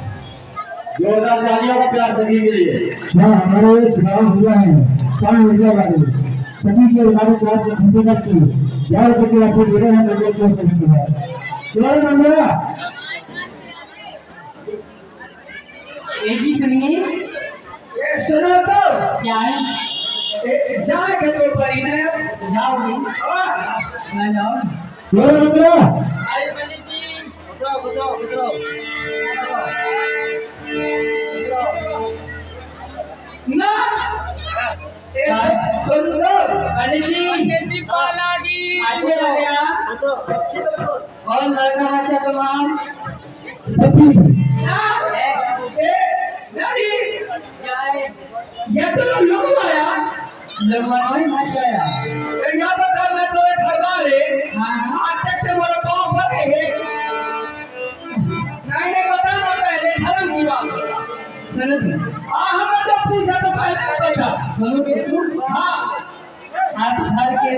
जोरदार तालियों का प्यार सभी के लिए। हाँ, हमारे चुनाव हुआ है 5 मीडिया वाले सभी के हमारे साथ घंटे तक की यार बच्चे आपको दे रहे हैं मेरे को सभी है चलो मंगला एक ही सुनिए ये सुनो तो क्या है जाए के तो परी ने जाओ ना जाओ चलो मंगला अरे पंडित जी बसो ना सुंदर पंडित जी पाला जी अच्छे लगे आप और लड़का अच्छा तमाम सभी ये तो लोग आया लगवाना ही मत आया यहाँ तो कर मैं तो एक हरवा ले हाँ आज तक से मेरा पाँव भरेंगे नहीं पता ना पहले धर्म हुआ सुनो सुनो हमें तो पूछा तो पहले पता सुनो हाँ आप घर के